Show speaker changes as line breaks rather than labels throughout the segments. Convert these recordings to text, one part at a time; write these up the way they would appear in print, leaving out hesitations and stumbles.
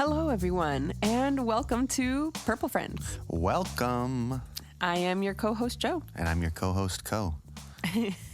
Hello, everyone, and welcome to Purple Friends.
Welcome.
I am your co-host, Joe.
And I'm your co-host, Co.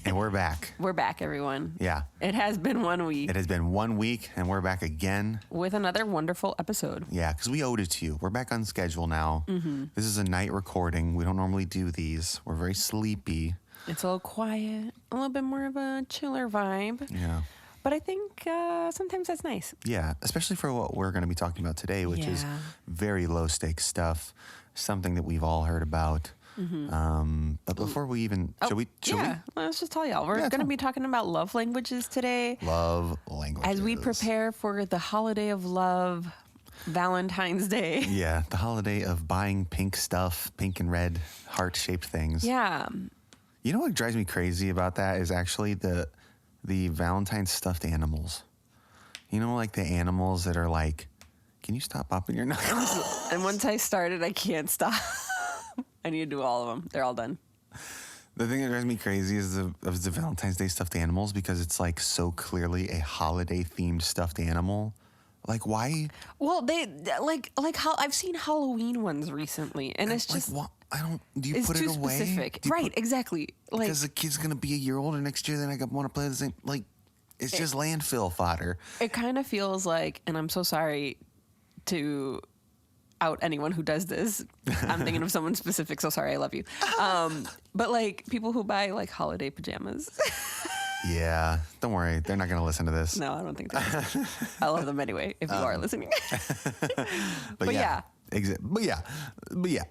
And we're back.
We're back, everyone.
Yeah.
It has been 1 week.
It has been 1 week, and we're back again.
With another wonderful episode.
Yeah, because we owed it to you. We're back on schedule now. Mm-hmm. This is a night recording. We don't normally do these. We're very sleepy.
It's a little quiet, a little bit more of a chiller vibe.
Yeah.
But I think sometimes that's nice.
Yeah, especially for what we're going to be talking about today, which is very low-stakes stuff, something that we've all heard about. Mm-hmm. But before we even... Should we?
Let's just tell y'all. We're going to be talking about love languages today.
Love languages.
As we prepare for the holiday of love, Valentine's Day.
Yeah, the holiday of buying pink stuff, pink and red heart-shaped things.
Yeah.
You know what drives me crazy about that is actually the Valentine's stuffed animals. You know, like the animals that are like, can you stop popping your knuckles?
And once I started, I can't stop. I need to do all of them. They're all done.
The thing that drives me crazy is the Valentine's Day stuffed animals, because it's like so clearly a holiday themed stuffed animal. Like, why?
Well, they like how I've seen Halloween ones recently, and it's just
like, do you
it's
put
too
it away?
specific, right? Exactly. Like,
because the kid's gonna be a year older next year, then I want to play the same. Like, it's just landfill fodder. It
kind of feels like, and I'm so sorry to out anyone who does this. I'm thinking of someone specific. So sorry, I love you. But like people who buy like holiday pajamas.
Yeah, don't worry. They're not going to listen to this.
No, I don't think so. I love them anyway, if you are listening. But yeah.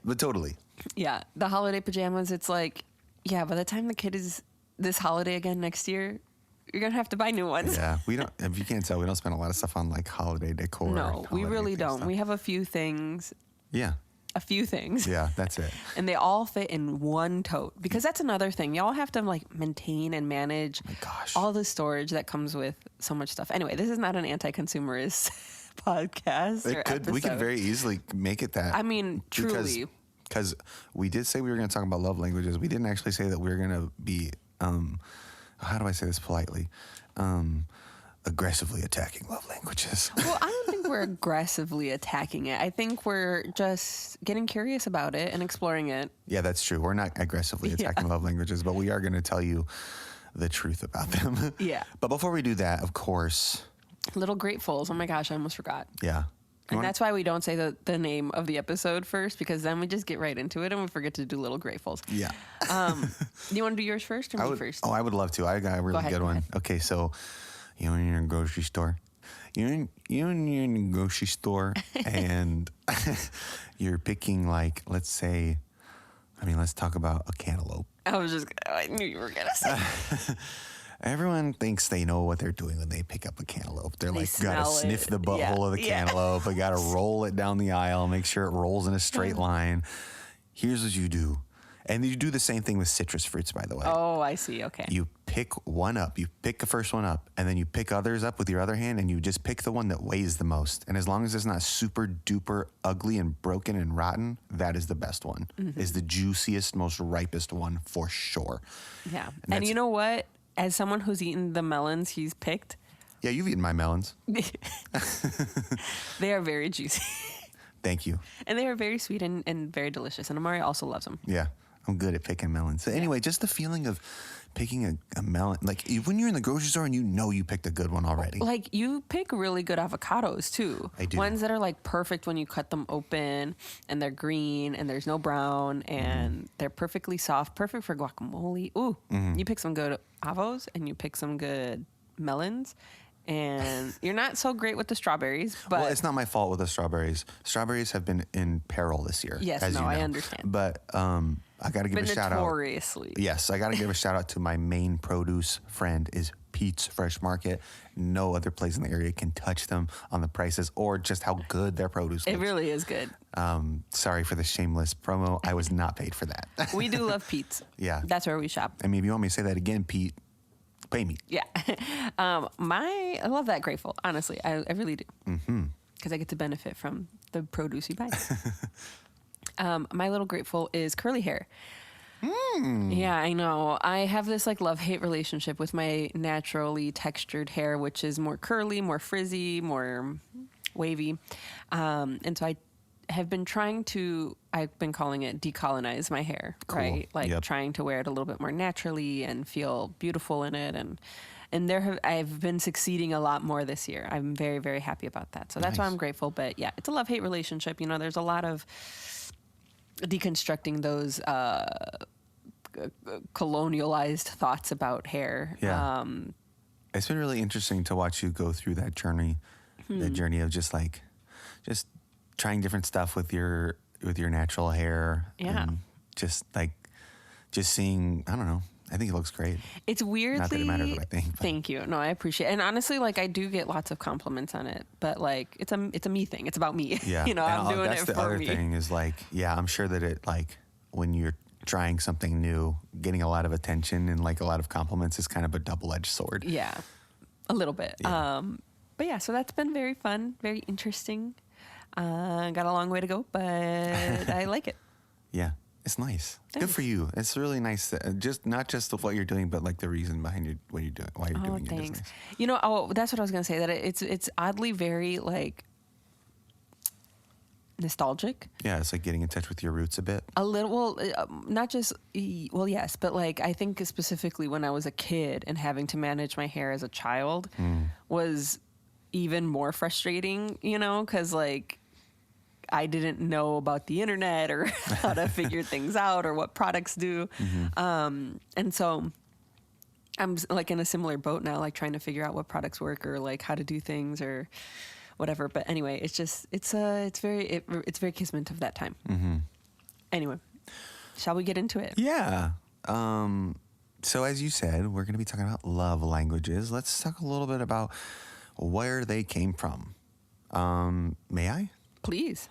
But totally.
Yeah, the holiday pajamas, it's like, yeah, by the time the kid is this holiday again next year, you're going to have to buy new ones.
Yeah, we don't, if you can't tell, we don't spend a lot of stuff on like holiday decor.
No, we really don't. Stuff. We have a few things.
Yeah.
A few things.
Yeah, that's it.
And they all fit in one tote, because that's another thing. Y'all have to like maintain and manage all the storage that comes with so much stuff. Anyway, this is not an anti-consumerist podcast.
We could very easily make it that.
I mean, truly.
Because we did say we were going to talk about love languages. We didn't actually say that we were going to be, how do I say this politely? Aggressively attacking love languages.
Well, I don't think we're aggressively attacking it. I think we're just getting curious about it and exploring it.
Yeah, that's true. We're not aggressively attacking love languages, but we are going to tell you the truth about them.
Yeah.
But before we do that, of course...
Little Gratefuls. Oh my gosh, I almost forgot.
Yeah.
And that's why we don't say the name of the episode first, because then we just get right into it and we forget to do Little Gratefuls.
Yeah.
Do you want to do yours first or me first?
Oh, I would love to. I got a really good one. Okay, so... You're in your grocery store. You're in your grocery store, and you're picking, like, let's say, let's talk about a cantaloupe.
I knew you were gonna say.
Everyone thinks they know what they're doing when they pick up a cantaloupe. They're like, gotta sniff the butthole of the cantaloupe. I gotta roll it down the aisle, make sure it rolls in a straight line. Here's what you do. And you do the same thing with citrus fruits, by the way.
Oh, I see. Okay.
You pick one up. You pick the first one up, and then you pick others up with your other hand, and you just pick the one that weighs the most. And as long as it's not super duper ugly and broken and rotten, that is the best one. Mm-hmm. Is the juiciest, most ripest one for sure.
Yeah. And you know what? As someone who's eaten the melons he's picked.
Yeah, you've eaten my melons.
They are very juicy.
Thank you.
And they are very sweet and very delicious. And Amari also loves them.
Yeah. I'm good at picking melons. So anyway, just the feeling of picking a melon, like when you're in the grocery store and you know you picked a good one already.
Like you pick really good avocados too.
I do.
Ones that are like perfect when you cut them open and they're green and there's no brown and they're perfectly soft, perfect for guacamole. Ooh, you pick some good avos and you pick some good melons. And you're not so great with the strawberries, but...
Well, it's not my fault with the strawberries. Strawberries have been in peril this year.
Yes,
as you know.
I understand.
But I got to give a shout out.
Notoriously.
Yes, I got to give a shout out to my main produce friend is Pete's Fresh Market. No other place in the area can touch them on the prices or just how good their produce looks.
It really is good.
Sorry for the shameless promo. I was not paid for that.
We do love Pete's.
Yeah.
That's where we shop.
I mean, if you want me to say that again, Pete, pay me.
Yeah. I love that Grateful, honestly. I really do. Because I get to benefit from the produce you buy. My Little Grateful is curly hair. Yeah, I know. I have this like love-hate relationship with my naturally textured hair, which is more curly, more frizzy, more wavy. And so I've been calling it decolonize my hair,
Cool.
right? Like trying to wear it a little bit more naturally and feel beautiful in it. And I've been succeeding a lot more this year. I'm very, very happy about that. So that's why I'm grateful. But yeah, it's a love-hate relationship. You know, there's a lot of deconstructing those colonialized thoughts about hair.
Yeah. It's been really interesting to watch you go through that journey, the journey of just trying different stuff with your natural hair.
Yeah.
And just seeing, I don't know. I think it looks great.
It's weirdly...
Not that it matters what I think. But.
Thank you. No, I appreciate it. And honestly, like, I do get lots of compliments on it, but like, it's a me thing. It's about me.
Yeah.
You know,
and
I'm doing
that's
it
the
for
other
me.
thing is like, yeah, I'm sure that it like when you're trying something new, getting a lot of attention and like a lot of compliments is kind of a double-edged sword.
Yeah. A little bit.
Yeah.
But yeah, so that's been very fun, very interesting. Got a long way to go, but I like it.
Yeah. It's nice.
Thanks.
Good for you. It's really nice. Just not just of what you're doing, but like the reason behind what you're doing, why you're doing it.
Thanks.
Is nice.
You know, that's what I was gonna say. That it's oddly very like nostalgic.
Yeah, it's like getting in touch with your roots a bit.
A little, well, not just yes, but like I think specifically when I was a kid and having to manage my hair as a child was even more frustrating. You know, because like. I didn't know about the internet or how to figure things out or what products do. And so I'm like in a similar boat now, like trying to figure out what products work or like how to do things or whatever. But anyway, it's very kismet of that time. Anyway, shall we get into it?
Yeah. So as you said, we're going to be talking about love languages. Let's talk a little bit about where they came from. May I?
Please.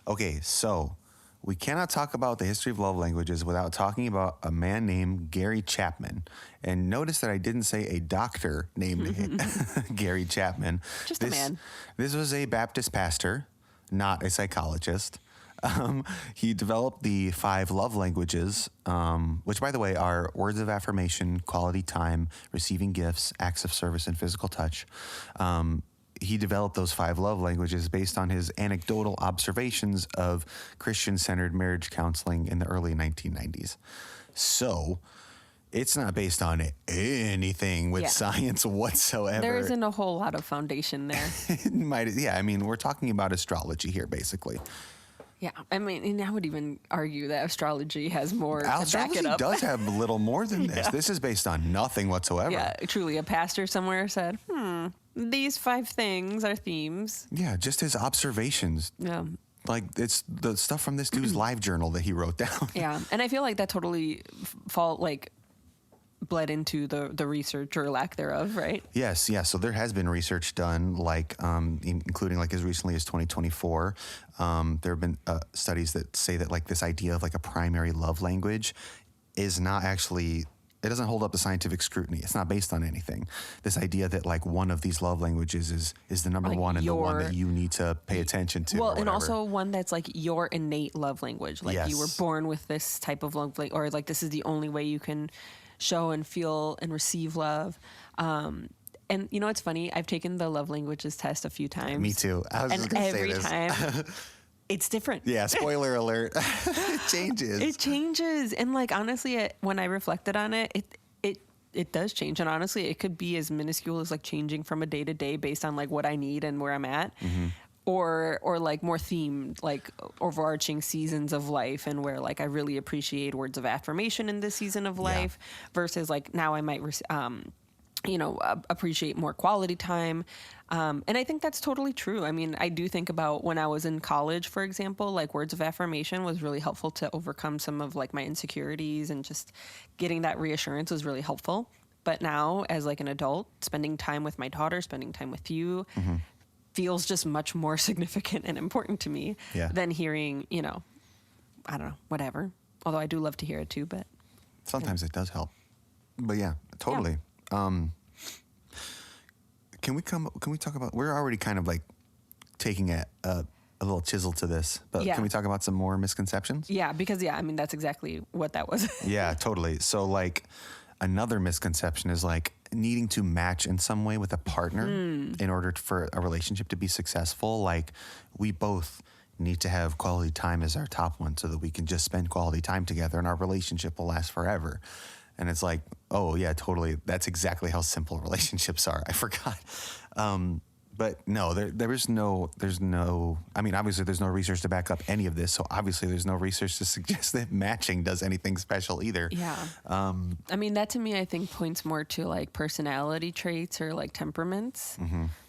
Okay, so we cannot talk about the history of love languages without talking about a man named Gary Chapman. And notice that I didn't say a doctor named Gary Chapman.
Just a man.
This was a Baptist pastor, not a psychologist. He developed the 5 love languages, which, by the way, are words of affirmation, quality time, receiving gifts, acts of service, and physical touch. He developed those 5 love languages based on his anecdotal observations of Christian-centered marriage counseling in the early 1990s. So it's not based on anything with science whatsoever.
There isn't a whole lot of foundation there.
I mean, we're talking about astrology here, basically.
Yeah, I mean, and I would even argue that astrology has more to back
Astrology
it up.
does have a little more than this.
Yeah.
This is based on nothing whatsoever.
Yeah, truly. A pastor somewhere said, these 5 things are themes.
Yeah, just his observations.
Yeah.
Like, it's the stuff from this dude's live journal that he wrote down.
Yeah, and I feel like that totally bled into the research or lack thereof, right?
Yes, yeah. So there has been research done, like including like as recently as 2024. There have been studies that say that like this idea of like a primary love language is not actually. It doesn't hold up to scientific scrutiny. It's not based on anything. This idea that like one of these love languages is the number one and the one that you need to pay attention to.
Well, and also one that's like your innate love language. Like you were born with this type of love, or like this is the only way you can show and feel and receive love. And you know, it's funny. I've taken the love languages test a few times.
Me too. I was just gonna say this.
And every time it's different.
Yeah, spoiler alert. It changes.
It changes. And like, honestly, when I reflected on it, it does change. And honestly, it could be as minuscule as like changing from a day to day based on like what I need and where I'm at. Or like more themed, like overarching seasons of life, and where like I really appreciate words of affirmation in this season of life versus like now I might appreciate more quality time. And I think that's totally true. I mean, I do think about when I was in college, for example, like words of affirmation was really helpful to overcome some of like my insecurities, and just getting that reassurance was really helpful. But now as like an adult, spending time with my daughter, spending time with you feels just much more significant and important to me than hearing, I don't know, whatever. Although I do love to hear it too, but
sometimes it does help. But yeah, totally. Yeah. Can we talk about, we're already kind of like taking a little chisel to this, but can we talk about some more misconceptions?
Yeah, because I mean, that's exactly what that was.
Yeah, totally. So like, another misconception is like needing to match in some way with a partner in order for a relationship to be successful. Like we both need to have quality time as our top one so that we can just spend quality time together and our relationship will last forever. And it's like, oh yeah, totally. That's exactly how simple relationships are. I forgot. But no, there's no, I mean, obviously there's no research to back up any of this. So obviously there's no research to suggest that matching does anything special either.
Yeah. I mean, that to me, I think points more to like personality traits or like temperaments,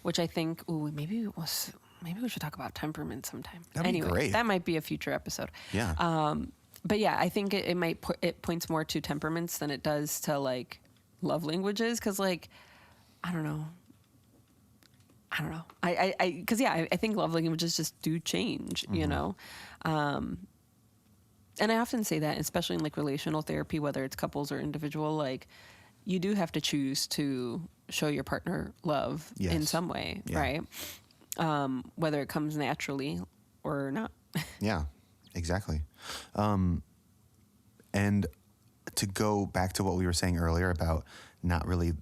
which I think, maybe we should talk about temperament sometime.
That'd be great.
That might be a future episode.
Yeah.
But yeah, I think it points more to temperaments than it does to like love languages. Cause like, I don't know. I think love languages just do change, you know? And I often say that, especially in like relational therapy, whether it's couples or individual, like you do have to choose to show your partner love in some way, right? Whether it comes naturally or not.
Yeah, exactly. And to go back to what we were saying earlier about not really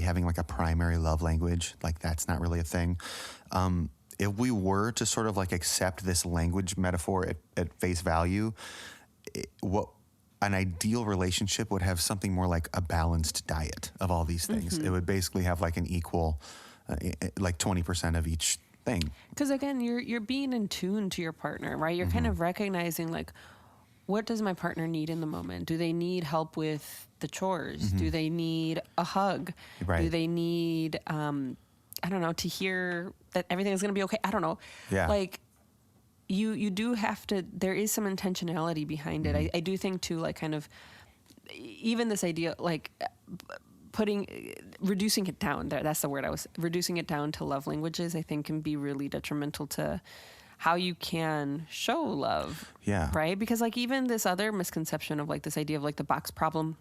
having like a primary love language, like that's not really a thing. If we were to sort of like accept this language metaphor at face value, what an ideal relationship would have something more like a balanced diet of all these things. It would basically have like an equal, like 20% of each thing.
Because again, you're being in tune to your partner, right? You're kind of recognizing like, what does my partner need in the moment? Do they need help with the chores? Do they need a hug?
Right.
Do they need, I don't know, to hear that everything is going to be okay? I don't know.
Yeah.
Like you do have to, there is some intentionality behind it. I do think too, like kind of even this idea, like reducing it down there. That's the word reducing it down to love languages, I think can be really detrimental to how you can show love.
Yeah.
Right? Because like even this other misconception of like this idea of like the box problem,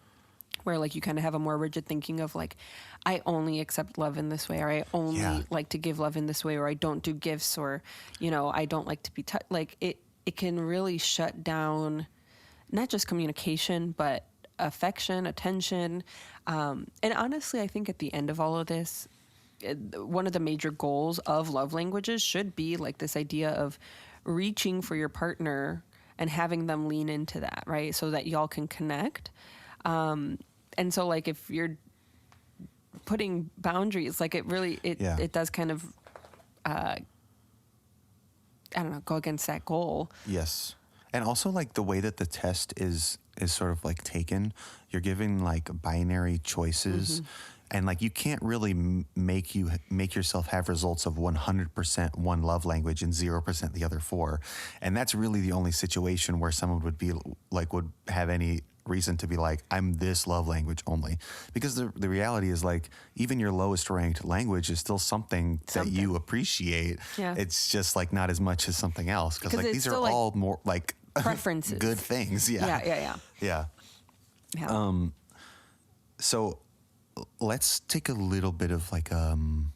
where like you kind of have a more rigid thinking of like, I only accept love in this way, or I only like to give love in this way, or I don't do gifts, or, you know, I don't like to be touched. Like it can really shut down not just communication, but affection, attention. And honestly, I think at the end of all of this, one of the major goals of love languages should be like this idea of reaching for your partner and having them lean into that, right? So that y'all can connect. And so like if you're putting boundaries, like it does kind of, I don't know, go against that goal.
Yes. And also like the way that the test is sort of like taken, you're giving like binary choices. And like you can't really make yourself have results of 100% one love language and 0% the other 4. And that's really the only situation where someone would have any reason to be like, I'm this love language only. Because the reality is like even your lowest ranked language is still something that you appreciate. Yeah. It's just like not as much as something else. Because like these are all like more like
preferences.
Good things. Yeah. So let's take a little bit of like an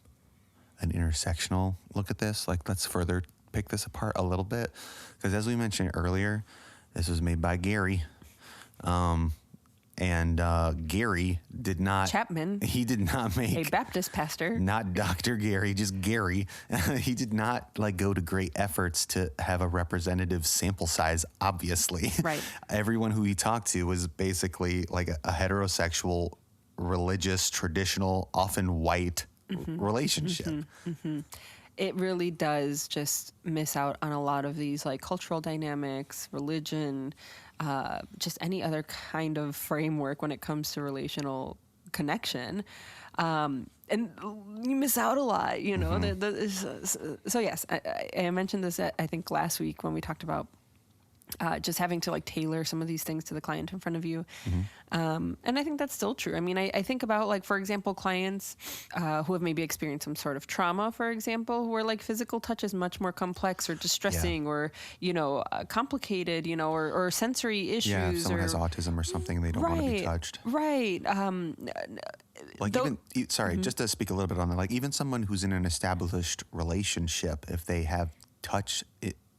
intersectional look at this. Like let's further pick this apart a little bit. Because as we mentioned earlier, this was made by Gary. And Gary did not...
Chapman.
He did not make...
A Baptist pastor.
Not Dr. Gary, just Gary. He did not like go to great efforts to have a representative sample size, obviously.
Right. Everyone
who he talked to was basically like a heterosexual, religious, traditional, often white relationship.
It really does just miss out on a lot of these like cultural dynamics, religion, just any other kind of framework when it comes to relational connection. And you miss out a lot, you know. So yes, I mentioned this I think last week when we talked about just having to like tailor some of these things to the client in front of you. And I think that's still true. I mean, I think about like, for example, clients who have maybe experienced some sort of trauma, for example, where like physical touch is much more complex or distressing or, you know, complicated, you know, or sensory issues.
Yeah, if someone has autism or something, they don't want to be touched.
Right.
Like just to speak a little bit on that, like even someone who's in an established relationship, if they have touch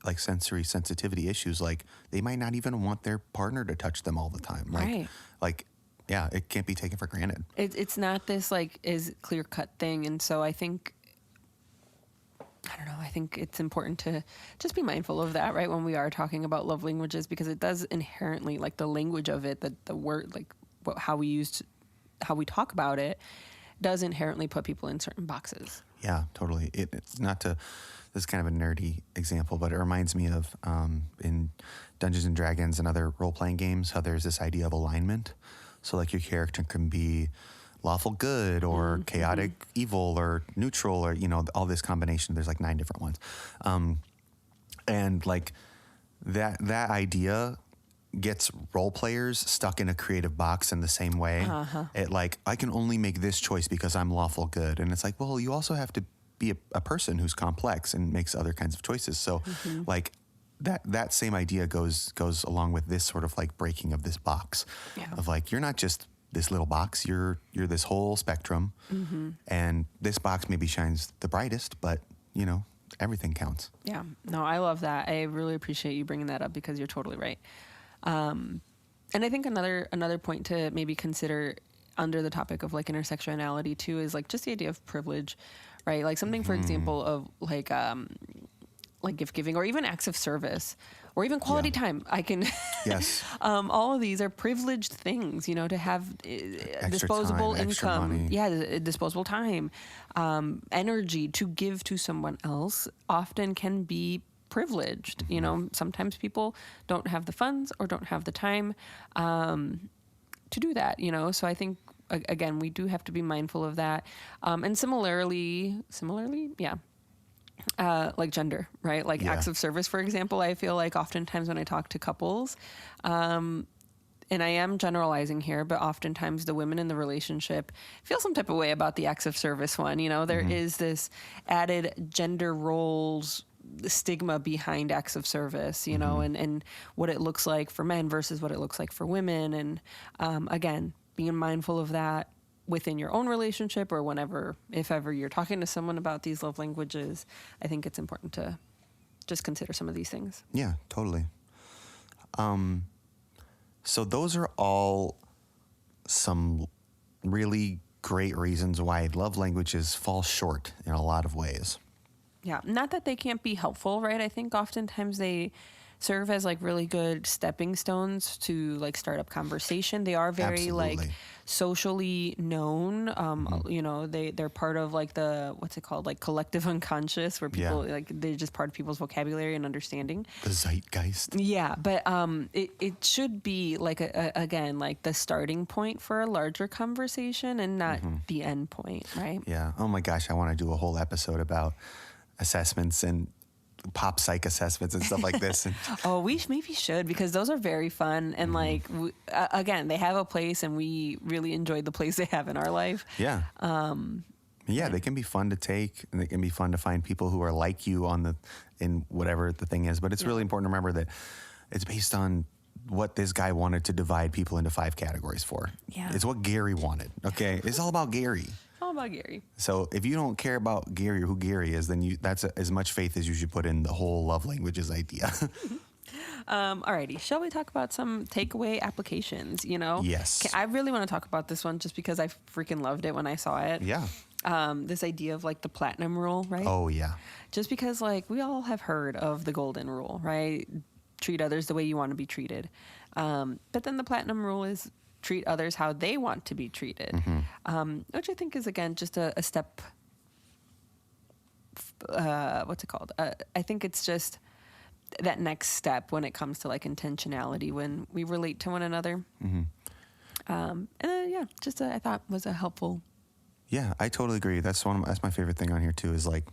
like sensory sensitivity issues, like they might not even want their partner to touch them all the time. Like Yeah, it can't be taken for granted.
It's not this like is clear cut thing, and so I think it's important to just be mindful of that, right? When we are talking about love languages, because it does inherently, like the language of it, the word, like how we talk about it, does inherently put people in certain boxes.
Yeah, totally. It's not to. This is kind of a nerdy example, but it reminds me of in Dungeons and Dragons and other role playing games how there's this idea of alignment. So like your character can be lawful good or chaotic evil or neutral or, all this combination. There's like 9 different ones. And like that idea gets role players stuck in a creative box in the same way. It like, I can only make this choice because I'm lawful good. And it's like, well, you also have to be a person who's complex and makes other kinds of choices. So like that same idea goes along with this sort of like breaking of this box of like, you're not just this little box, you're this whole spectrum, and this box maybe shines the brightest, but everything counts.
Yeah, no, I love that. I really appreciate you bringing that up because you're totally right. And I think another point to maybe consider under the topic of like intersectionality too is like just the idea of privilege, right? Like something, for example, of like gift giving or even acts of service or even quality time. I can,
yes.
All of these are privileged things, to have disposable
time,
income. Yeah. Disposable time, energy to give to someone else often can be privileged. Sometimes people don't have the funds or don't have the time, to do that, So I think, again, we do have to be mindful of that. And similarly, yeah. Like gender, right? Like acts of service, for example, I feel like oftentimes when I talk to couples, and I am generalizing here, but oftentimes the women in the relationship feel some type of way about the acts of service one. There is this added gender roles stigma behind acts of service, and what it looks like for men versus what it looks like for women. And again, being mindful of that within your own relationship or whenever, if ever you're talking to someone about these love languages, I think it's important to just consider some of these things.
Yeah, totally. So those are all some really great reasons why love languages fall short in a lot of ways.
Yeah, not that they can't be helpful, right? I think oftentimes they serve as like really good stepping stones to like start up conversation. They are very
Absolutely.
like socially known. They're part of like the, what's it called? Like collective unconscious, where people like they're just part of people's vocabulary and understanding.
The zeitgeist.
Yeah, but it should be like again like the starting point for a larger conversation and not the end point, right?
Yeah. Oh my gosh, I want to do a whole episode about assessments and pop psych assessments and stuff like this.
Oh, we maybe should, because those are very fun. And like, again, they have a place and we really enjoyed the place they have in our life.
Yeah. They can be fun to take, and they can be fun to find people who are like you in whatever the thing is. But it's really important to remember that it's based on what this guy wanted to divide people into 5 categories for.
Yeah.
It's what Gary wanted. Okay. It's all about Gary.
All about Gary.
So if you don't care about Gary or who Gary is, then that's as much faith as you should put in the whole love languages idea.
Alrighty. Shall we talk about some takeaway applications?
Yes.
I really want to talk about this one just because I freaking loved it when I saw it.
Yeah.
This idea of like the platinum rule, right?
Oh yeah.
Just because like we all have heard of the golden rule, right? Treat others the way you want to be treated. But then the platinum rule is treat others how they want to be treated, which I think is, again, just a step, what's it called? I think it's just that next step when it comes to like intentionality when we relate to one another. I thought was a helpful.
Yeah, I totally agree. That's my favorite thing on here too, is like,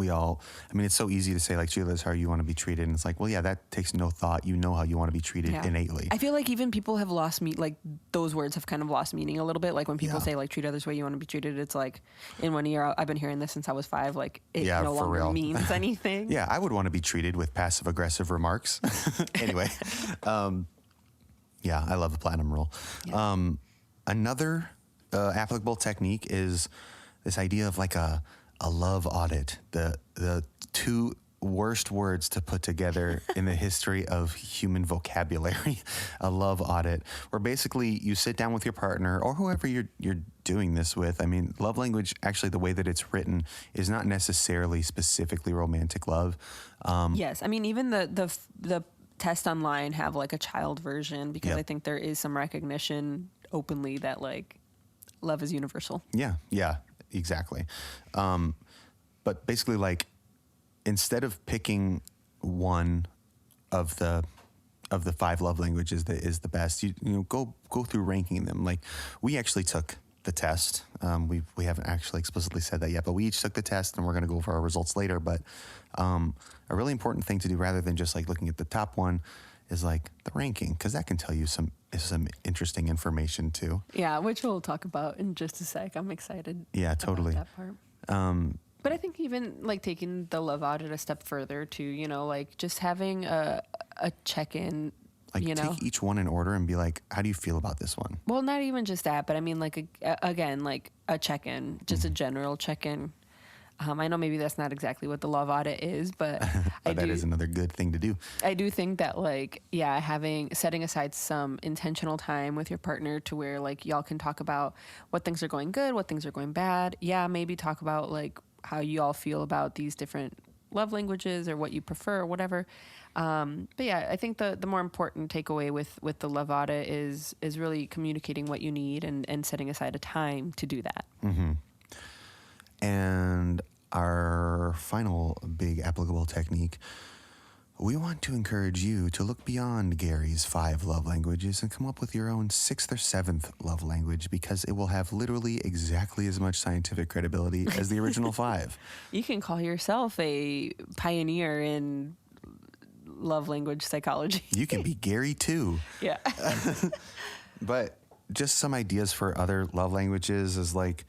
it's so easy to say like, Sheila, that's how you want to be treated. And it's like, well, yeah, that takes no thought. You know how you want to be treated innately.
I feel like even people have like those words have kind of lost meaning a little bit. Like when people say like, treat others the way you want to be treated, it's like in 1 year, I've been hearing this since I was 5. Like it no longer
real.
means anything.
Yeah, I would want to be treated with passive aggressive remarks. Anyway, I love the platinum rule. Yeah. Another applicable technique is this idea of like a love audit. The 2 worst words to put together in the history of human vocabulary, a love audit, where basically you sit down with your partner or whoever you're doing this with. I mean, love language, actually, the way that it's written is not necessarily specifically romantic love.
Yes. I mean, even the test online have like a child version because I think there is some recognition openly that like love is universal.
Yeah, exactly. But basically, like, instead of picking one of the 5 love languages that is the best, you know, go through ranking them. Like, we actually took the test. We haven't actually explicitly said that yet, but we each took the test, and we're going to go over our results later. But a really important thing to do, rather than just like looking at the top one, is like the ranking, because that can tell you some interesting information too.
Yeah, which we'll talk about in just a sec. I'm excited.
Yeah, totally.
About that part. But I think even like taking the love audit a step further too, you know, like just having a check-in,
like,
you know,
take each one in order and be like, how do you feel about this one?
Well, not even just that, but I mean, like, again, like a check-in, just a general check-in. I know maybe that's not exactly what the love audit is, but
that is another good thing to do.
I do think that, like, yeah, setting aside some intentional time with your partner to where like y'all can talk about what things are going good, what things are going bad. Yeah, maybe talk about like how you all feel about these different love languages or what you prefer or whatever. But yeah, I think the more important takeaway with the love audit is really communicating what you need and setting aside a time to do that.
Mm-hmm. And our final big applicable technique, we want to encourage you to look beyond Gary's 5 love languages and come up with your own 6th or 7th love language, because it will have literally exactly as much scientific credibility as the original 5.
You can call yourself a pioneer in love language psychology.
You can be Gary too.
Yeah.
But just some ideas for other love languages is like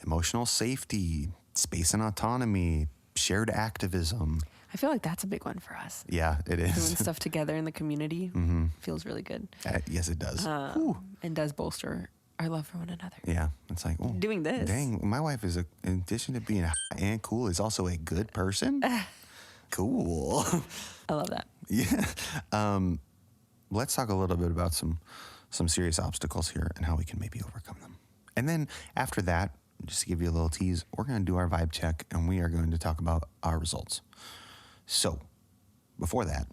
emotional safety, space and autonomy, shared activism.
I feel like that's a big one for us.
Yeah, it is.
Doing stuff together in the community feels really good.
Yes, it does.
And does bolster our love for one another.
Yeah, it's like, oh,
doing this.
Dang, my wife is, in addition to being hot and cool, is also a good person. Cool.
I love that.
Yeah. Let's talk a little bit about some serious obstacles here and how we can maybe overcome them. And then after that, just to give you a little tease, we're going to do our vibe check and we are going to talk about our results. So before that,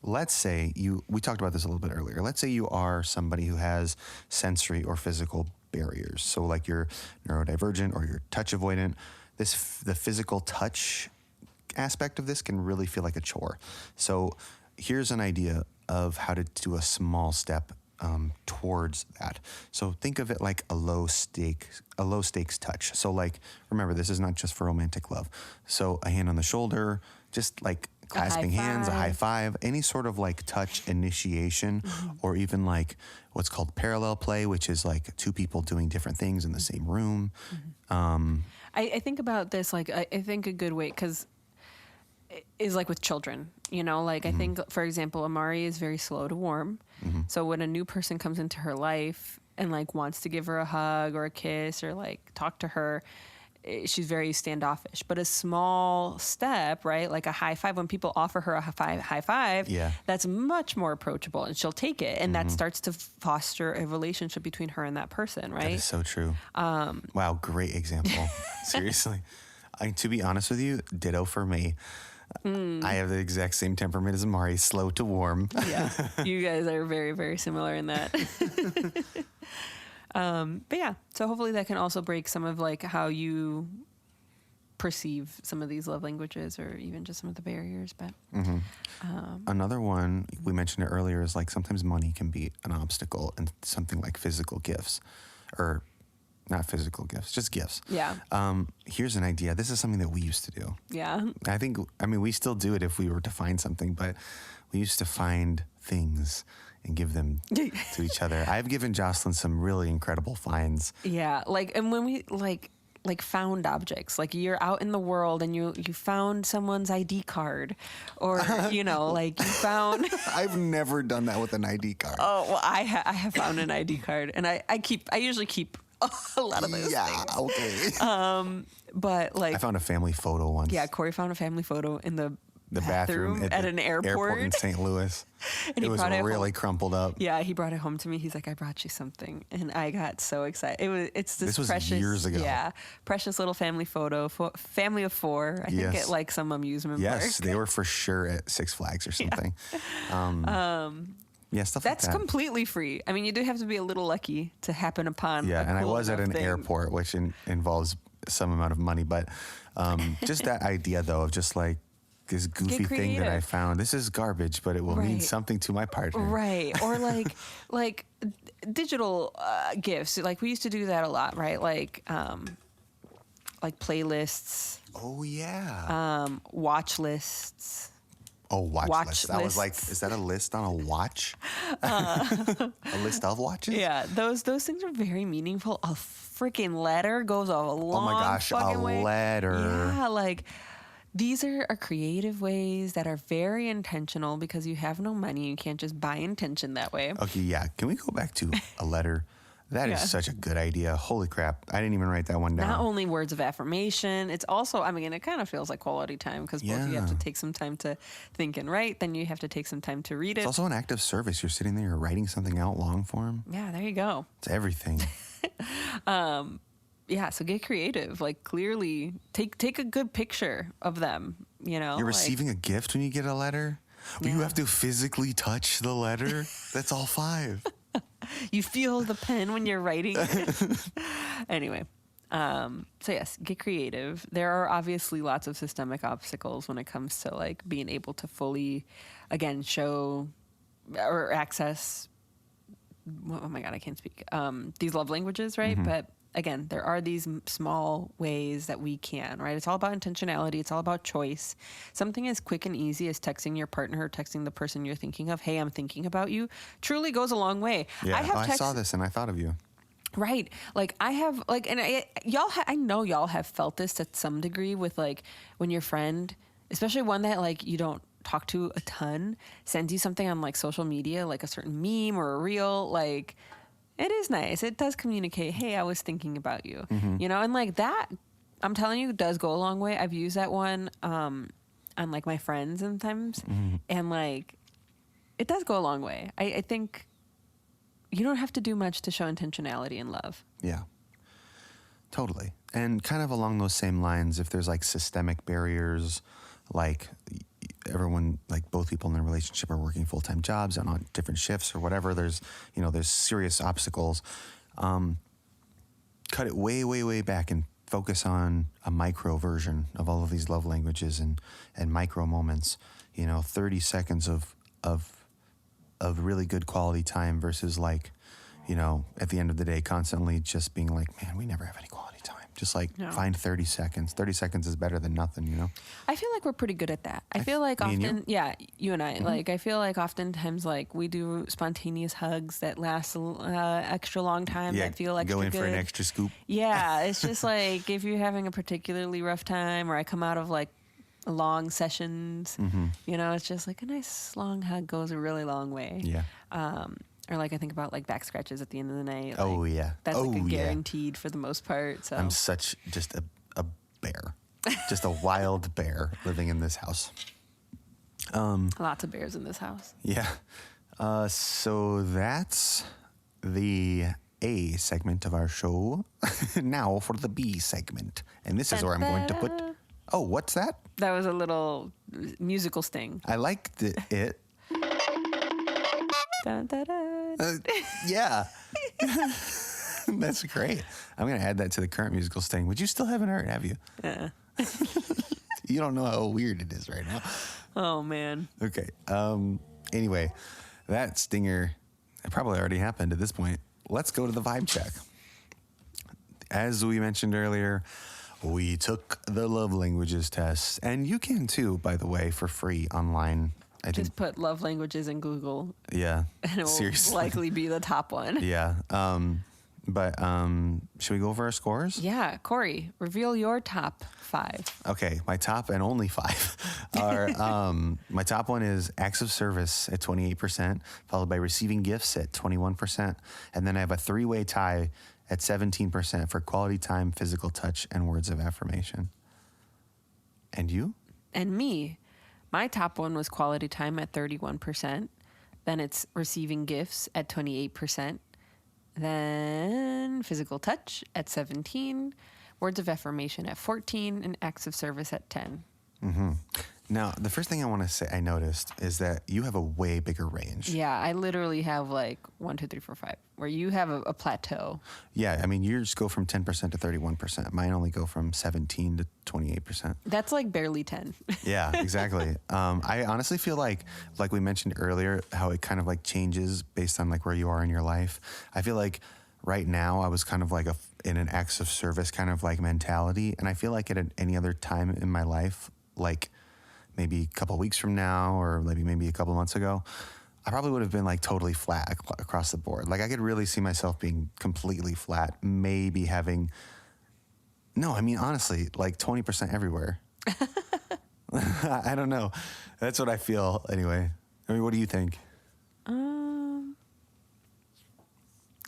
let's say we talked about this a little bit earlier. Let's say you are somebody who has sensory or physical barriers. So like you're neurodivergent or you're touch avoidant. The physical touch aspect of this can really feel like a chore. So here's an idea of how to do a small step towards that. So think of it like a low stakes touch. So like, remember, this is not just for romantic love. So a hand on the shoulder, just like clasping hands, a high five, any sort of like touch initiation, or even like what's called parallel play, which is like 2 people doing different things in the same room.
I think about this, like, I think a good way, because is like with children, you know, like I think, for example, Amari is very slow to warm. So when a new person comes into her life and like wants to give her a hug or a kiss or like talk to her, she's very standoffish. But a small step, right, like a high five, when people offer her a high five, that's much more approachable and she'll take it. And that starts to foster a relationship between her and that person, right?
That is so true. Wow, great example. Seriously. To be honest with you, ditto for me. I have the exact same temperament as Amari, slow to warm.
Yeah, you guys are very, very similar in that. But yeah, so hopefully that can also break some of like how you perceive some of these love languages or even just some of the barriers. But
another one, we mentioned it earlier, is like sometimes money can be an obstacle in something like physical gifts, or not physical gifts, just gifts.
Yeah.
Here's an idea. This is something that we used to do.
Yeah.
I mean, we still do it if we were to find something, but we used to find things and give them to each other. I've given Jocelyn some really incredible finds.
Yeah. Like, and when we like found objects, like you're out in the world and you found someone's ID card, or, you know, like you found.
I've never done that with an ID card.
Oh, well, I have found an ID card, and I usually keep a lot of those things.
Okay.
But like,
I found a family photo once.
yeah, Corey found a family photo in the
bathroom
at an airport
in St. Louis.
And
it was really crumpled up.
Yeah, he brought it home to me. He's like, I brought you something. And I got so excited. It's this
was
precious,
years ago.
Yeah, precious little family photo, family of 4. I think at like some amusement park.
Yes, they were for sure at Six Flags or something. Yeah, stuff like that.
That's completely free. I mean, you do have to be a little lucky to happen upon.
Yeah, and I was at an
thing.
airport, which involves some amount of money. But just that idea, though, of just like this goofy thing that I found. This is garbage, but it will mean something to my partner.
Right. Or like digital gifts. Like we used to do that a lot, right? Like playlists.
Oh, yeah.
Watch lists.
Oh, watch list. I was like, is that a list on a watch? A list of watches?
Yeah, those things are very meaningful. A freaking letter goes a long
oh my gosh, a
way.
letter.
Yeah, like these are creative ways that are very intentional because you have no money. You can't just buy intention that way.
Okay, yeah. Can we go back to a letter? That is such a good idea. Holy crap. I didn't even write that one down.
Not only words of affirmation, it's also, I mean, it kind of feels like quality time because both you have to take some time to think and write, then you have to take some time to read it.
It's also an act of service. You're sitting there, you're writing something out long form.
Yeah, there you go.
It's everything.
Yeah, so get creative. Like clearly take a good picture of them, you know.
You're receiving a gift when you get a letter, but you have to physically touch the letter. That's all 5.
You feel the pen when you're writing it. Anyway, so yes, get creative. There are obviously lots of systemic obstacles when it comes to like being able to fully, again, show or access. Oh my God, I can't speak. These love languages, right? But again, there are these small ways that we can, right? It's all about intentionality. It's all about choice. Something as quick and easy as texting your partner or texting the person you're thinking of, hey, I'm thinking about you, truly goes a long way.
Yeah, I saw this and I thought of you.
Right. Like I have like, and I know y'all have felt this at some degree with like when your friend, especially one that like you don't talk to a ton, sends you something on like social media, like a certain meme or a reel, like it is nice. It does communicate, hey, I was thinking about you, you know, and like that, I'm telling you, does go a long way. I've used that one on like my friends sometimes, and like it does go a long way. I think you don't have to do much to show intentionality in love.
Yeah, totally. And kind of along those same lines, if there's like systemic barriers, like everyone, like both people in a relationship are working full-time jobs and on different shifts or whatever, there's serious obstacles. Cut it way, way, way back and focus on a micro version of all of these love languages and micro moments, 30 seconds of really good quality time versus like, at the end of the day, constantly just being like, man, we never have any quality time. Just like find 30 seconds. 30 seconds is better than nothing,
I feel like we're pretty good at that. I feel like often, you and I, like, I feel like oftentimes, like, we do spontaneous hugs that last extra long time that feel extra
go in
good.
for an extra scoop.
Yeah, it's just like if you're having a particularly rough time or I come out of like long sessions, it's just like a nice long hug goes a really long way.
Yeah.
Or like I think about like back scratches at the end of the night. Like,
oh yeah,
that's like a guaranteed for the most part. So
I'm such just a bear, just a wild bear living in this house.
Lots of bears in this house.
Yeah. So that's the A segment of our show. Now for the B segment, and this is where I'm going to put. Oh, what's that?
That was a little musical sting.
I liked it.
Dun, dun, dun.
Yeah. That's great. I'm going to add that to the current musical sting, which you still haven't heard, have you? You don't know how weird it is right now.
Oh, man.
Okay. Anyway, that stinger probably already happened at this point. Let's go to the vibe check. As we mentioned earlier, we took the love languages test, and you can too, by the way, for free online.
Just put love languages in Google.
Yeah.
And it will likely be the top one.
Yeah. But should we go over our scores?
Yeah. Corey, reveal your top 5.
Okay. My top and only 5 are, my top one is acts of service at 28%, followed by receiving gifts at 21%. And then I have a 3-way tie at 17% for quality time, physical touch, and words of affirmation. And you?
And me. My top one was quality time at 31%. Then it's receiving gifts at 28%. Then physical touch at 17%. Words of affirmation at 14%. And acts of service at 10%.
Mm-hmm. Now, the first thing I want to say I noticed is that you have a way bigger range.
Yeah, I literally have like 1, 2, 3, 4, 5, where you have a plateau.
Yeah, I mean, yours go from 10% to 31%. Mine only go from 17 to 28%.
That's like barely 10.
Yeah, exactly. I honestly feel like we mentioned earlier, how it kind of like changes based on like where you are in your life. I feel like right now I was kind of like in an acts of service kind of like mentality. And I feel like at any other time in my life, like maybe a couple of weeks from now or maybe a couple of months ago, I probably would have been like totally flat across the board. Like I could really see myself being completely flat, maybe having, no, I mean, honestly, like 20% everywhere. I don't know. That's what I feel anyway. I mean, what do you think?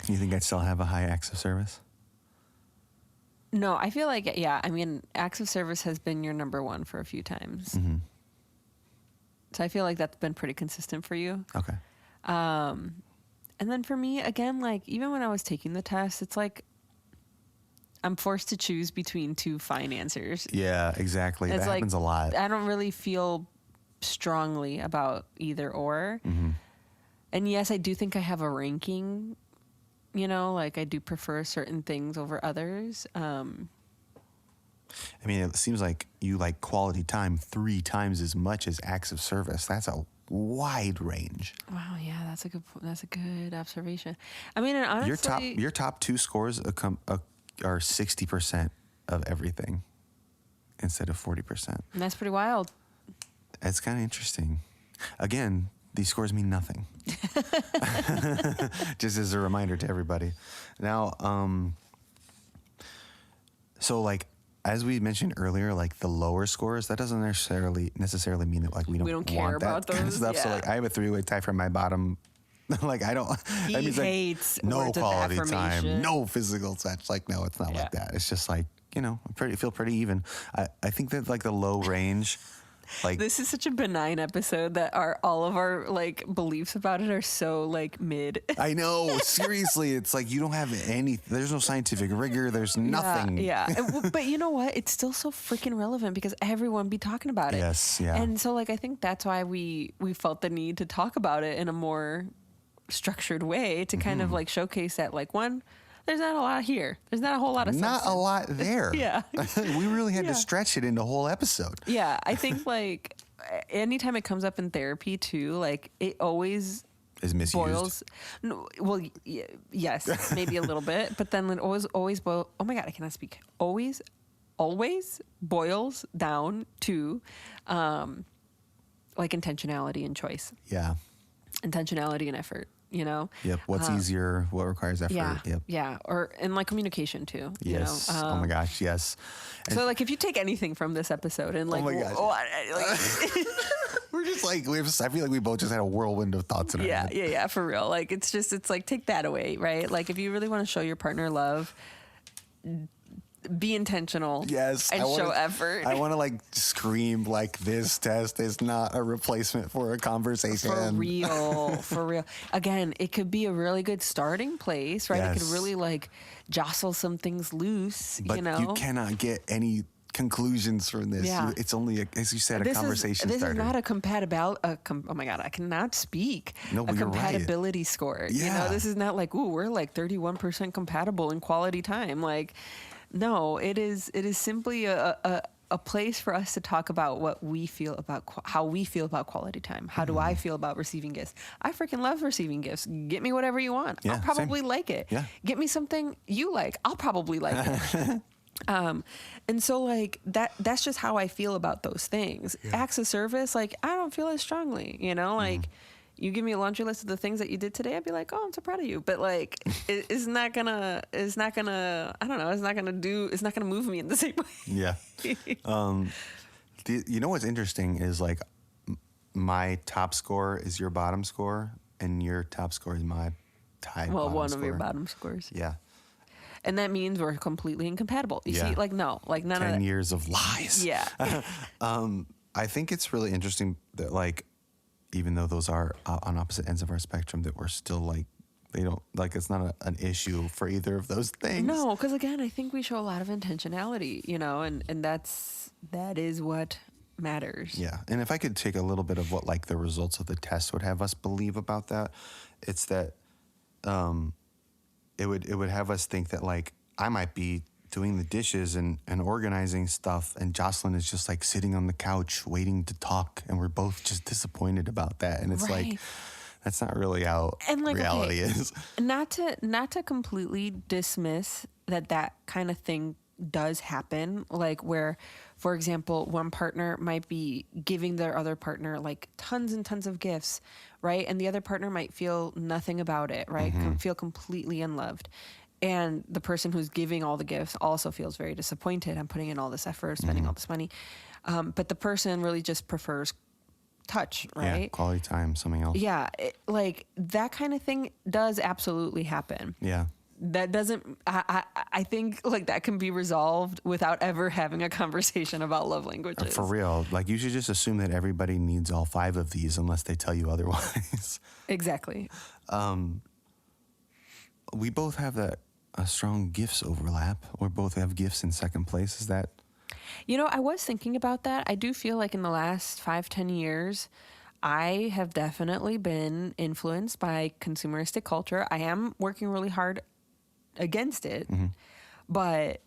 You think I'd still have a high acts of service?
No, I feel like, yeah, I mean, acts of service has been your number one for a few times.
Mm-hmm.
So I feel like that's been pretty consistent for you.
Okay.
And then for me, again, like even when I was taking the test, it's like I'm forced to choose between two fine answers.
Yeah, exactly. That happens a lot.
I don't really feel strongly about either or.
Mm-hmm.
And yes, I do think I have a ranking, you know, like I do prefer certain things over others.
I mean, it seems like you like quality time 3 times as much as acts of service. That's a wide range.
Wow, yeah, that's a good observation. I mean, and honestly,
your top 2 scores are 60% of everything instead of 40%.
and that's pretty wild.
It's kind of interesting. Again, these scores mean nothing. Just as a reminder to everybody. Now, so like, as we mentioned earlier, like the lower scores, that doesn't necessarily mean that like we don't
care
want
about
that kind of
those.
stuff.
Yeah.
So like I have a 3-way tie for my bottom. Like I don't.
He
that means
hates
like, no
words of
quality time,
affirmation.
no physical touch. Like no, it's not like that. It's just like, you know, feel pretty even. I think that like the low range. Like,
this is such a benign episode that all of our like beliefs about it are so like mid.
I know, seriously, it's like you don't have there's no scientific rigor, there's nothing.
Yeah. But you know what? It's still so freaking relevant because everyone be talking about it.
Yes, yeah.
And so like I think that's why we felt the need to talk about it in a more structured way to kind of like showcase that like one, there's not a lot here. There's not a whole lot of substance.
Not a lot there.
Yeah.
We really had to stretch it into a whole episode.
Yeah, I think like anytime it comes up in therapy too, like it always
is misused.
Boils. No, well, yes, maybe a little bit, but then it always boil. Oh my God, I cannot speak. Always boils down to like intentionality and choice.
Yeah.
Intentionality and effort. You know.
Yep. What's easier? What requires effort?
Yeah.
Yep.
Yeah. And like communication too.
Yes.
You know?
Oh my gosh. Yes. And
so like if you take anything from this episode and like,
oh my gosh. We're just like I feel like we both just had a whirlwind of thoughts in our head.
Yeah, for real. Like it's like take that away, right? Like if you really want to show your partner love, be intentional.
Yes.
And show effort.
I want to like scream like this test is not a replacement for a conversation.
For real. Again, it could be a really good starting place, right?
Yes.
It could really like jostle some things loose,
but
you know?
you cannot get any conclusions from this.
Yeah.
It's only, as you said, a conversation starter.
This is not a compatibility. Oh my God, I cannot speak.
No, but
a
you're
compatibility score.
Yeah.
You know, this is not like, ooh, we're like 31% compatible in quality time. Like, no, it is simply a place for us to talk about what we feel about how we feel about quality time. How do I feel about receiving gifts? I freaking love receiving gifts. Get me whatever you want.
Yeah,
I'll probably
same.
like it.
Yeah.
Get me something you like. I'll probably like it. And so like that's just how I feel about those things. Yeah. Acts of service, like I don't feel as strongly, you know, like you give me a laundry list of the things that you did today, I'd be like, oh, I'm so proud of you. But like, it's not gonna, I don't know, it's not gonna move me in the same way.
Yeah. You know what's interesting is like my top score is your bottom score and your top score is my tie.
Well, one
score.
of your bottom scores.
Yeah.
And that means we're completely incompatible. You see, like, no, like none
10
of that.
years of lies.
Yeah.
I think it's really interesting that, like, even though those are on opposite ends of our spectrum, that we're still like, they don't, like, it's not an issue for either of those things.
No, because again, I think we show a lot of intentionality, you know, and that is what matters.
Yeah. And if I could take a little bit of what, like, the results of the test would have us believe about that, it's that it would have us think that, like, I might be doing the dishes and organizing stuff, and Jocelyn is just like sitting on the couch waiting to talk, and we're both just disappointed about that. And it's like, that's not really how reality is.
Not to completely dismiss that kind of thing does happen, like where, for example, one partner might be giving their other partner like tons and tons of gifts, right? And the other partner might feel nothing about it, right? Feel completely unloved. And the person who's giving all the gifts also feels very disappointed. I'm putting in all this effort, spending all this money. But the person really just prefers touch, right?
Yeah, quality time, something else.
Yeah, like that kind of thing does absolutely happen.
Yeah.
That doesn't, I think like that can be resolved without ever having a conversation about love languages.
For real. Like, you should just assume that everybody needs all 5 of these unless they tell you otherwise.
Exactly.
We both have a strong gifts overlap. We both have gifts in second place. Is that?
You know, I was thinking about that. I do feel like in the last 5-10 years, I have definitely been influenced by consumeristic culture. I am working really hard against it. But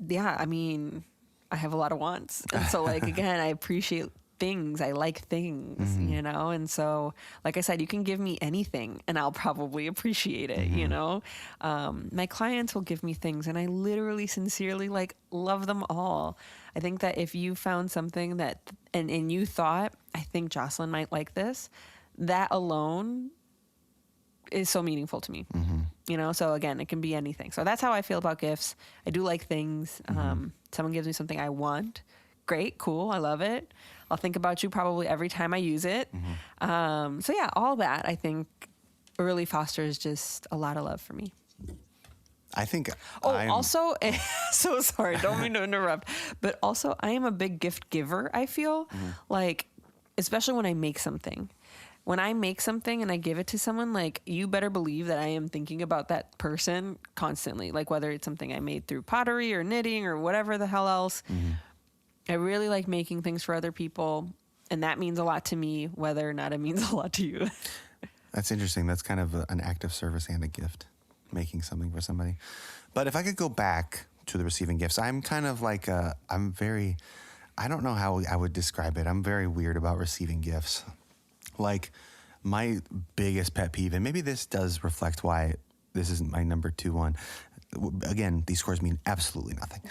yeah, I mean, I have a lot of wants. And so, like, again, I appreciate things. I like things, you know? And so, like I said, you can give me anything and I'll probably appreciate it, you know? My clients will give me things and I literally, sincerely, like, love them all. I think that if you found something that, and you thought, I think Jocelyn might like this, that alone is so meaningful to me, you know? So again, it can be anything. So that's how I feel about gifts. I do like things. Someone gives me something I want. Great, cool, I love it. I'll think about you probably every time I use it. So yeah, all that I think really fosters just a lot of love for me.
I think.
Also, so sorry, don't mean to interrupt, but also I am a big gift giver. I feel like, especially when I make something. When I make something and I give it to someone, like, you better believe that I am thinking about that person constantly. Like, whether it's something I made through pottery or knitting or whatever the hell else. I really like making things for other people, and that means a lot to me, whether or not it means a lot to you.
That's interesting. That's kind of an act of service and a gift, making something for somebody. But if I could go back to the receiving gifts, I'm kind of like, I don't know how I would describe it. I'm very weird about receiving gifts. Like, my biggest pet peeve, and maybe this does reflect why this isn't my number 2 one. Again, these scores mean absolutely nothing.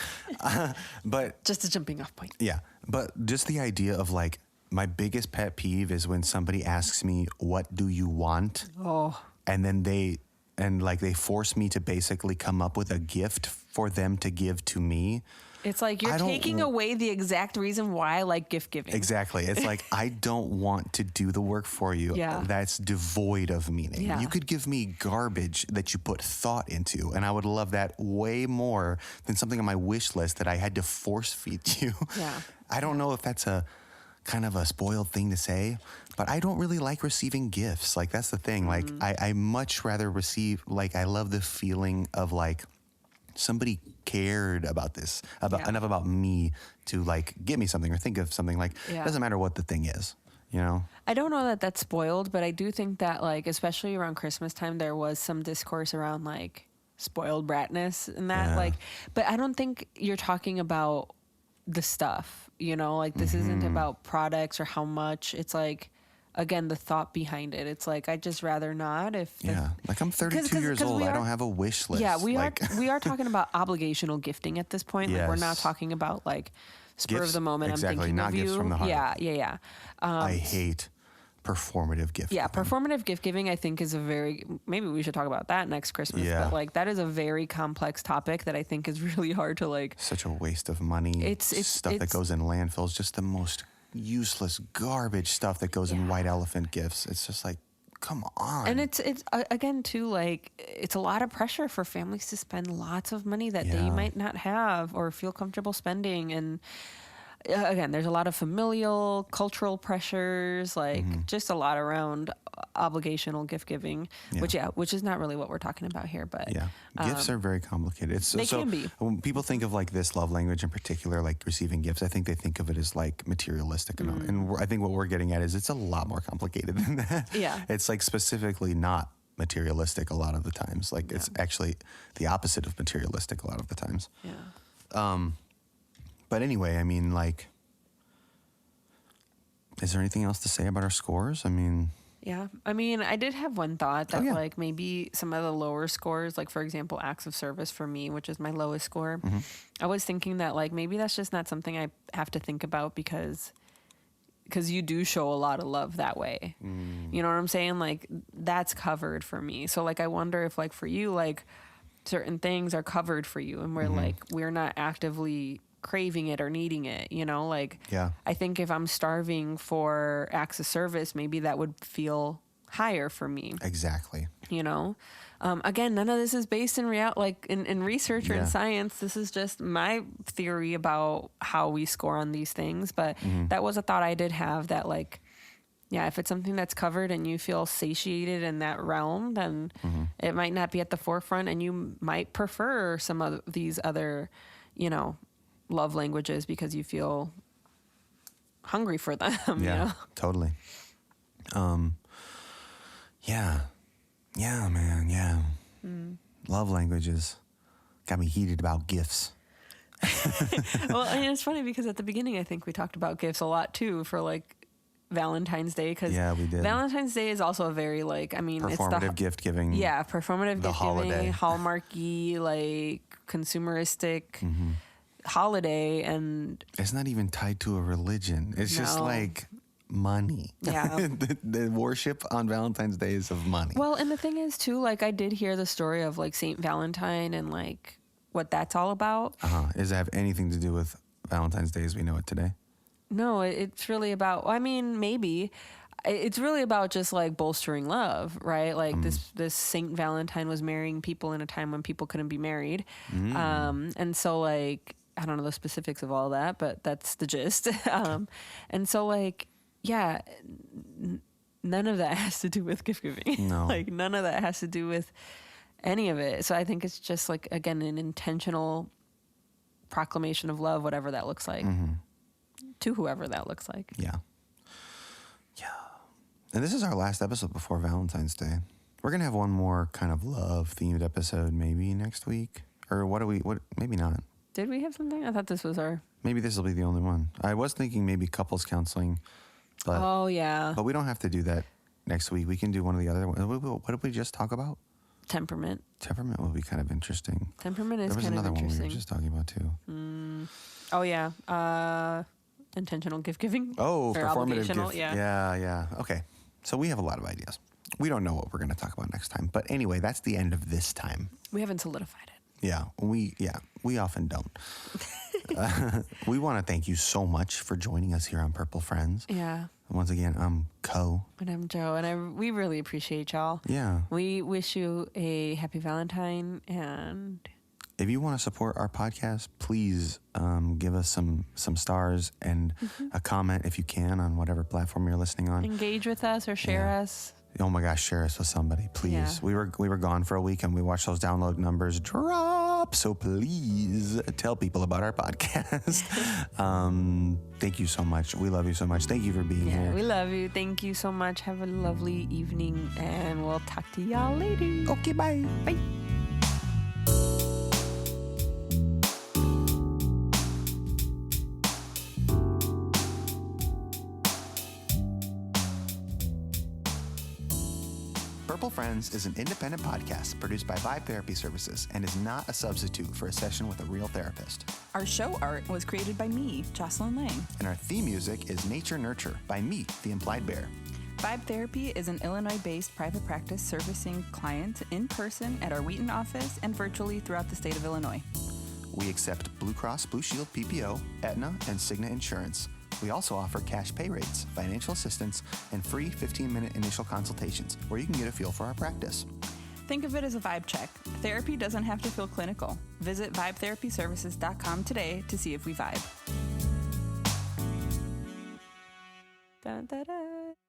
But
just a jumping off point.
Yeah. But just the idea of, like, my biggest pet peeve is when somebody asks me, what do you want?
Oh.
And then they force me to basically come up with a gift for them to give to me.
It's like you're taking away the exact reason why I like gift giving.
Exactly. It's like, I don't want to do the work for you.
Yeah.
That's devoid of meaning.
Yeah.
You could give me garbage that you put thought into, and I would love that way more than something on my wish list that I had to force feed you.
Yeah.
I don't know if that's a kind of a spoiled thing to say, but I don't really like receiving gifts. Like, that's the thing. Like, I much rather receive, like, I love the feeling of, like, somebody cared about this, enough about me to, like, get me something or think of something. Like, it doesn't matter what the thing is, you know?
I don't know that that's spoiled, but I do think that, like, especially around Christmas time, there was some discourse around, like, spoiled bratness and that, like, but I don't think you're talking about the stuff, you know? Like, this isn't about products or how much. It's like, again, the thought behind it. It's like, I'd just rather not.
Like, I'm 32 years old. I don't have a wish list.
Yeah, we are talking about obligational gifting at this point.
Yes.
Like, we're not talking about, like, spur
Gifts,
of the moment.
exactly,
I'm thinking
not
of you.
gifts from the heart.
Yeah.
I hate performative gift
Yeah,
giving.
performative gift giving, I think, is maybe we should talk about that next Christmas.
Yeah.
But, like, that is a very complex topic that I think is really hard to, like.
Such a waste of money.
It's
stuff that goes in landfills. Just the most useless garbage stuff that goes in white elephant gifts. It's just like, come on.
And it's again too, like, it's a lot of pressure for families to spend lots of money that they might not have or feel comfortable spending. And again, there's a lot of familial, cultural pressures, like just a lot around obligational gift giving, which is not really what we're talking about here. But
gifts are very complicated.
They can be.
When people think of like this love language in particular, like receiving gifts, I think they think of it as like materialistic, and I think what we're getting at is it's a lot more complicated than that.
Yeah,
it's like specifically not materialistic a lot of the times. Like it's actually the opposite of materialistic a lot of the times.
Yeah.
But anyway, I mean, like, is there anything else to say about our scores? I mean,
I did have one thought that like maybe some of the lower scores, like for example, acts of service for me, which is my lowest score. I was thinking that like maybe that's just not something I have to think about because you do show a lot of love that way. You know what I'm saying? Like that's covered for me. So like I wonder if like for you, like certain things are covered for you and we're not actively craving it or needing it, you know, like I think if I'm starving for acts of service, maybe that would feel higher for me.
Exactly.
You know, again, none of this is based in in research or in science. This is just my theory about how we score on these things. But that was a thought I did have that like, if it's something that's covered and you feel satiated in that realm, then it might not be at the forefront and you might prefer some of these other, you know, love languages because you feel hungry for them. You know?
Totally. Man. Love languages got me heated about gifts.
Well, and it's funny because at the beginning, I think we talked about gifts a lot too for like Valentine's Day. Cause
we did.
Valentine's Day is also a very like, I mean,
performative
it's
gift giving.
Yeah. Performative gift
holiday.
giving, hallmarky, like consumeristic holiday, and
it's not even tied to a religion. It's just like money.
Yeah.
the worship on Valentine's Day is of money.
Well, and the thing is too, like I did hear the story of like Saint Valentine and like what that's all about.
Does it have anything to do with Valentine's Day as we know it today?
No, it's really about, I mean, maybe it's really about just like bolstering love, right? Like this Saint Valentine was marrying people in a time when people couldn't be married. And so like, I don't know the specifics of all that, but that's the gist. And so like, none of that has to do with gift giving.
No.
Like none of that has to do with any of it. So I think it's just like, again, an intentional proclamation of love, whatever that looks like, to whoever that looks like.
Yeah. And this is our last episode before Valentine's Day. We're going to have one more kind of love themed episode maybe next week. Or maybe not.
Did we have something? I thought this was our...
Maybe this will be the only one. I was thinking maybe couples counseling. But, But we don't have to do that next week. We can do one of the other ones. What did we just talk about?
Temperament.
Temperament will be kind of interesting.
Temperament is kind of interesting.
There was another one we were just talking about too.
Oh, yeah. Intentional gift giving.
Oh, performative gift.
Yeah.
Okay. So we have a lot of ideas. We don't know what we're going to talk about next time. But anyway, that's the end of this time.
We haven't solidified it.
Yeah, we often don't. We want to thank you so much for joining us here on Purple Friends.
Yeah.
Once again, I'm Co.
And I'm Joe, and we really appreciate y'all.
Yeah.
We wish you a happy Valentine, and
if you want to support our podcast, please give us some stars and a comment if you can on whatever platform you're listening on.
Engage with us or share us.
Oh my gosh, share us with somebody, please. Yeah. We were gone for a week and we watched those download numbers drop. So please tell people about our podcast. Thank you so much. We love you so much. Thank you for being here.
We love you. Thank you so much. Have a lovely evening and we'll talk to y'all later.
Okay, bye.
Bye.
Purple Friends is an independent podcast produced by Vibe Therapy Services and is not a substitute for a session with a real therapist.
Our show art was created by me, Jocelyn Lang.
And our theme music is Nature Nurture by me, The Implied Bear.
Vibe Therapy is an Illinois-based private practice servicing clients in person at our Wheaton office and virtually throughout the state of Illinois.
We accept Blue Cross Blue Shield PPO, Aetna, and Cigna Insurance. We also offer cash pay rates, financial assistance, and free 15-minute initial consultations where you can get a feel for our practice.
Think of it as a vibe check. Therapy doesn't have to feel clinical. Visit vibetherapyservices.com today to see if we vibe.
Dun, dun, dun.